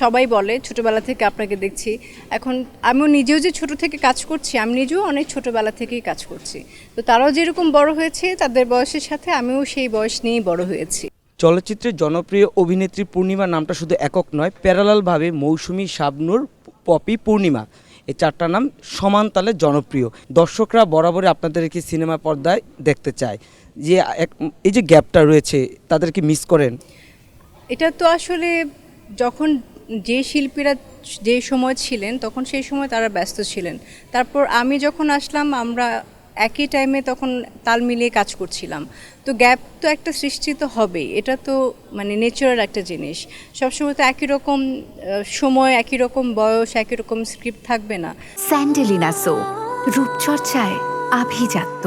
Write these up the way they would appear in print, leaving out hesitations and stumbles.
সবাই বলে ছোটোবেলা থেকে আপনাকে দেখছি। এখন আমিও নিজেও যে ছোট থেকে কাজ করছি, আমি নিজেও অনেক ছোটোবেলা থেকেই কাজ করছি। তো তারাও যেরকম বড় হয়েছে তাদের বয়সের সাথে আমিও সেই বয়স নিয়েই বড় হয়েছি। চলচ্চিত্রের জনপ্রিয় অভিনেত্রী পূর্ণিমা নামটা শুধু একক নয়, প্যারালালভাবে মৌসুমী, শাবনূর, পপি, পূর্ণিমা এই চারটা নাম সমান তালে জনপ্রিয়। দর্শকরা বরাবরই আপনাদেরকে সিনেমা পর্দায় দেখতে চায়। যে এই যে গ্যাপটা রয়েছে, তাদেরকে মিস করেন? এটা তো আসলে যখন যে শিল্পীরা যে সময় ছিলেন তখন সেই সময় তারা ব্যস্ত ছিলেন। তারপর আমি যখন আসলাম আমরা একই টাইমে তখন তাল মিলিয়ে কাজ করছিলাম। তো গ্যাপ তো একটা সৃষ্টি তো হবেই, এটা তো মানে নেচারাল একটা জিনিস। সবসময় তো একই রকম সময়, একই রকম বয়স, একই রকম স্ক্রিপ্ট থাকবে না। স্যান্ডেলিনা সো, রূপচর্চায় আভিজাত্য।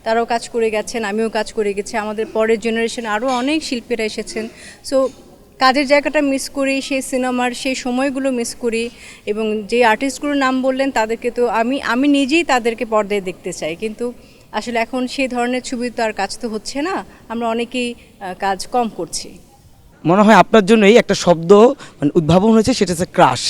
তারাও কাজ করে গেছেন, আমিও কাজ করে গেছি, আমাদের পরের জেনারেশন আরও অনেক শিল্পীরা এসেছেন। সো কাজের জায়গাটা মিস করি, সেই সিনেমার সেই সময়গুলো মিস করি। এবং যে আর্টিস্টগুলোর নাম বললেন তাদেরকে তো আমি নিজেই তাদেরকে পর্দায় দেখতে চাই, কিন্তু আসলে এখন সেই ধরনের ছবি তো আর কাজ তো হচ্ছে না, আমরা অনেকেই কাজ কম করছি। মনে হয় আপনার জন্য এই একটা শব্দ মানে উদ্ভাবন হয়েছে, সেটা হচ্ছে ক্রাশ।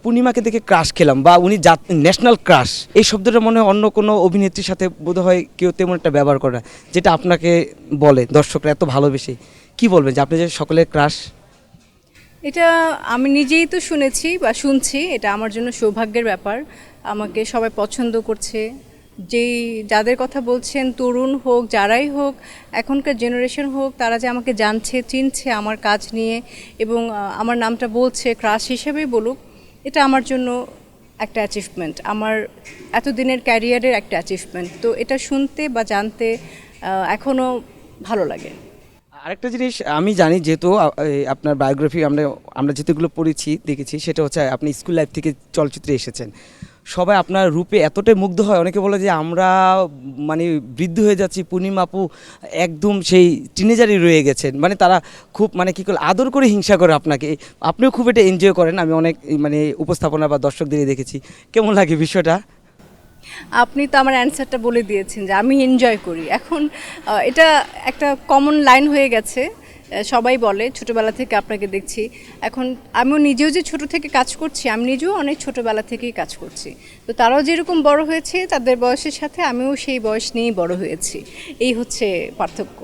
পূর্ণিমাকে দেখে ক্রাশ খেলাম, বা উনি ন্যাশনাল ক্রাশ, এই শব্দটা মনে হয় অন্য কোনো অভিনেত্রীর সাথে বোধহয় কেউ তেমন একটা ব্যবহার করে না, যেটা আপনাকে বলে দর্শকরা এত ভালোবেসে। কি বলবেন যে আপনি যে সকলের ক্রাশ? এটা আমি নিজেই তো শুনেছি বা শুনছি, এটা আমার জন্য সৌভাগ্যের ব্যাপার। আমাকে সবাই পছন্দ করছে, যাদের কথা বলছেন, তরুণ হোক, যারাই হোক, এখনকার জেনারেশন হোক, তারা যে আমাকে জানছে, চিনছে আমার কাজ নিয়ে এবং আমার নামটা বলছে, ক্রাশ হিসেবেই বলুক, এটা আমার জন্য একটা অ্যাচিভমেন্ট, আমার এতদিনের ক্যারিয়ারের একটা অ্যাচিভমেন্ট। তো এটা শুনতে বা জানতে এখনও ভালো লাগে। আরেকটা জিনিস আমি জানি, যেহেতু আপনার বায়োগ্রাফি আমরা যেগুলো পড়েছি, দেখেছি, সেটা হচ্ছে আপনি স্কুল লাইফ থেকে চলচ্চিত্রে এসেছেন। সবাই আপনার রূপে এতটাই মুগ্ধ হয়, অনেকে বলে যে আমরা মানে বৃদ্ধ হয়ে যাচ্ছি, পূর্ণিমা আপু একদম সেই টিনেজারই রয়ে গেছেন। মানে তারা খুব মানে কী করে আদর করে হিংসা করে আপনাকে, আপনিও খুব এটা এনজয় করেন। আমি অনেক মানে উপস্থাপনা বা দর্শকদের দেখেছি। কেমন লাগে বিষয়টা? আপনি তো আমার অ্যান্সারটা বলে দিয়েছেন যে আমি এনজয় করি। এখন এটা একটা কমন লাইন হয়ে গেছে, সবাই বলে ছোটোবেলা থেকে আপনাকে দেখছি। এখন আমিও নিজেও যে ছোট থেকে কাজ করছি, আমি নিজেও অনেক ছোটোবেলা থেকেই কাজ করছি। তো তারাও যেরকম বড় হয়েছে তাদের বয়সের সাথে আমিও সেই বয়স নিয়েই বড় হয়েছি, এই হচ্ছে পার্থক্য।